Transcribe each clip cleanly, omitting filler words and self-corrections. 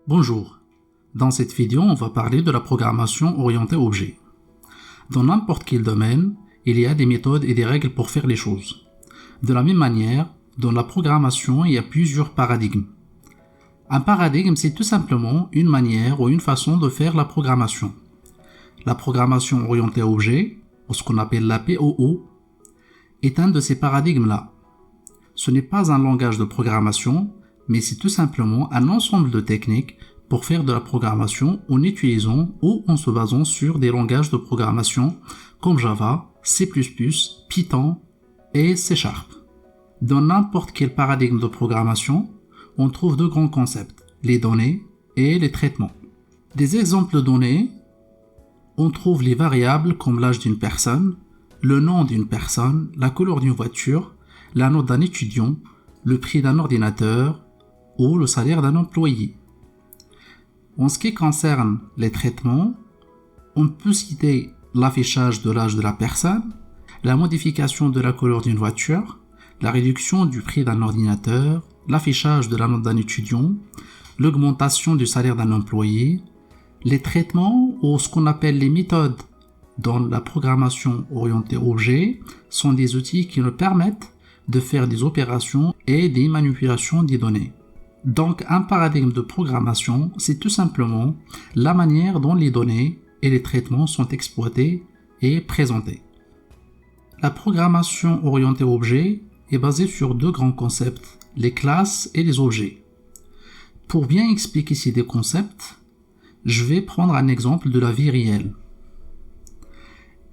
Bonjour, dans cette vidéo on va parler de la programmation orientée objet. Dans n'importe quel domaine, il y a des méthodes et des règles pour faire les choses. De la même manière, dans la programmation il y a plusieurs paradigmes. Un paradigme c'est tout simplement une manière ou une façon de faire la programmation. La programmation orientée objet, ou ce qu'on appelle la POO, est un de ces paradigmes-là. Ce n'est pas un langage de programmation, mais c'est tout simplement un ensemble de techniques pour faire de la programmation en utilisant ou en se basant sur des langages de programmation comme Java, C++, Python et C#. Dans n'importe quel paradigme de programmation, on trouve deux grands concepts, les données et les traitements. Des exemples de données, on trouve les variables comme l'âge d'une personne, le nom d'une personne, la couleur d'une voiture, la note d'un étudiant, le prix d'un ordinateur ou le salaire d'un employé. En ce qui concerne les traitements, on peut citer l'affichage de l'âge de la personne, la modification de la couleur d'une voiture, la réduction du prix d'un ordinateur, l'affichage de la note d'un étudiant, l'augmentation du salaire d'un employé. Les traitements, ou ce qu'on appelle les méthodes dans la programmation orientée objet, sont des outils qui nous permettent de faire des opérations et des manipulations des données. Donc, un paradigme de programmation, c'est tout simplement la manière dont les données et les traitements sont exploités et présentés. La programmation orientée objet est basée sur deux grands concepts, les classes et les objets. Pour bien expliquer ces deux concepts, je vais prendre un exemple de la vie réelle.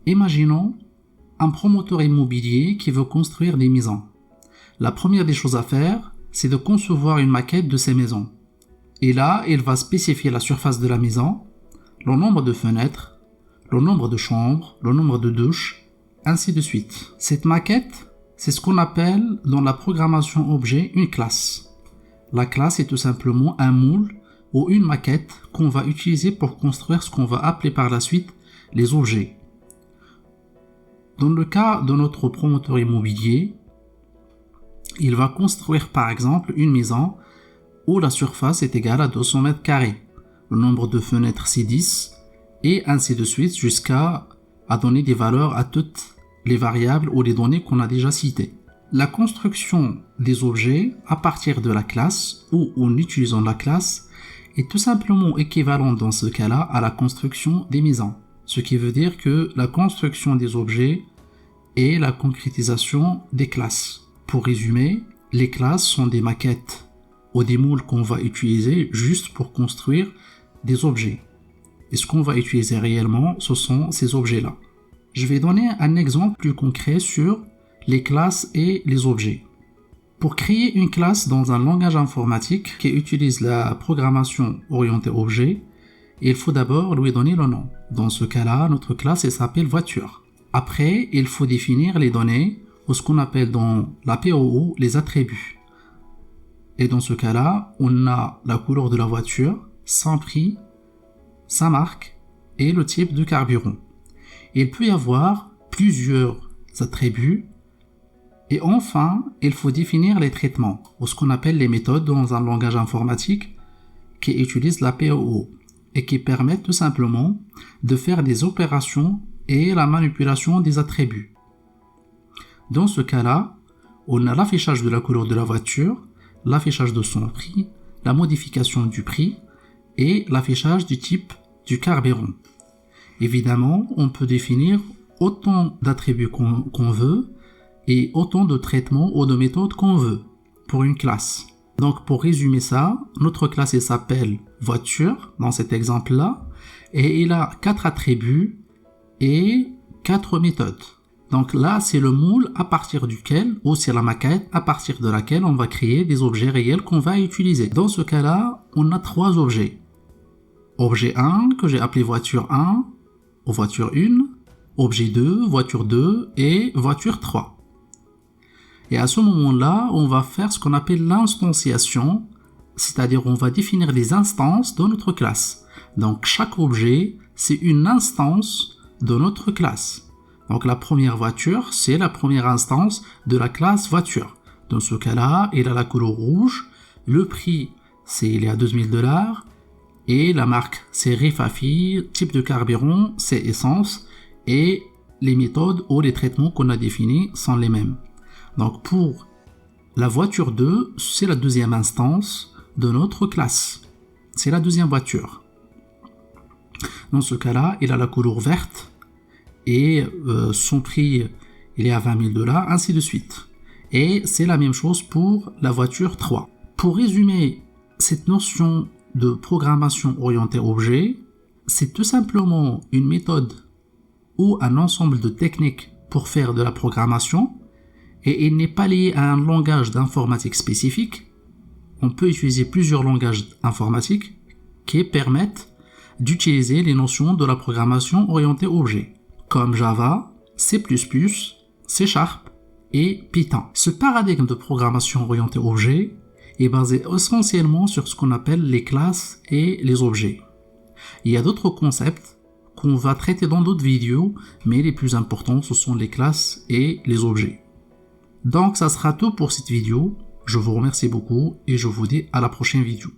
Imaginons un promoteur immobilier qui veut construire des maisons. La première des choses à faire, c'est de concevoir une maquette de ces maisons. Et là, il va spécifier la surface de la maison, le nombre de fenêtres, le nombre de chambres, le nombre de douches, ainsi de suite. Cette maquette, c'est ce qu'on appelle dans la programmation objet une classe. La classe est tout simplement un moule ou une maquette qu'on va utiliser pour construire ce qu'on va appeler par la suite les objets. Dans le cas de notre promoteur immobilier, il va construire par exemple une maison où la surface est égale à 200 mètres carrés. Le nombre de fenêtres c'est 10 et ainsi de suite jusqu'à donner des valeurs à toutes les variables ou les données qu'on a déjà citées. La construction des objets à partir de la classe ou en utilisant la classe est tout simplement équivalente dans ce cas-là à la construction des maisons. Ce qui veut dire que la construction des objets est la concrétisation des classes. Pour résumer, les classes sont des maquettes ou des moules qu'on va utiliser juste pour construire des objets. Et ce qu'on va utiliser réellement, ce sont ces objets-là. Je vais donner un exemple plus concret sur les classes et les objets. Pour créer une classe dans un langage informatique qui utilise la programmation orientée objet, il faut d'abord lui donner le nom. Dans ce cas-là, notre classe elle s'appelle voiture. Après, il faut définir les données ou ce qu'on appelle dans la POO les attributs. Et dans ce cas-là, on a la couleur de la voiture, son prix, sa marque et le type de carburant. Il peut y avoir plusieurs attributs. Et enfin, il faut définir les traitements, ou ce qu'on appelle les méthodes dans un langage informatique qui utilise la POO et qui permettent tout simplement de faire des opérations et la manipulation des attributs. Dans ce cas-là, on a l'affichage de la couleur de la voiture, l'affichage de son prix, la modification du prix et l'affichage du type du carburant. Évidemment, on peut définir autant d'attributs qu'on veut et autant de traitements ou de méthodes qu'on veut pour une classe. Donc pour résumer ça, notre classe elle s'appelle voiture dans cet exemple-là et il a 4 attributs et 4 méthodes. Donc là, c'est le moule à partir duquel, ou c'est la maquette à partir de laquelle on va créer des objets réels qu'on va utiliser. Dans ce cas-là, on a 3 objets. Objet 1, que j'ai appelé voiture 1, ou voiture 1, objet 2, voiture 2 et voiture 3. Et à ce moment-là, on va faire ce qu'on appelle l'instanciation, c'est-à-dire on va définir des instances de notre classe. Donc chaque objet, c'est une instance de notre classe. Donc la première voiture, c'est la première instance de la classe voiture. Dans ce cas-là, il a la couleur rouge, le prix, il est à $2000, Et la marque, c'est Rifafi, type de carburant, c'est essence, et les méthodes ou les traitements qu'on a définis sont les mêmes. Donc pour la voiture 2, c'est la deuxième instance de notre classe. C'est la deuxième voiture. Dans ce cas-là, il a la couleur verte et son prix, il est à $20 000, ainsi de suite. Et c'est la même chose pour la voiture 3. Pour résumer cette notion de programmation orientée objet, c'est tout simplement une méthode ou un ensemble de techniques pour faire de la programmation, et il n'est pas lié à un langage d'informatique spécifique. On peut utiliser plusieurs langages informatiques qui permettent d'utiliser les notions de la programmation orientée objet, comme Java, C++, C# et Python. Ce paradigme de programmation orientée objet est basé essentiellement sur ce qu'on appelle les classes et les objets. Il y a d'autres concepts qu'on va traiter dans d'autres vidéos, mais les plus importants, ce sont les classes et les objets. Donc ça sera tout pour cette vidéo. Je vous remercie beaucoup et je vous dis à la prochaine vidéo.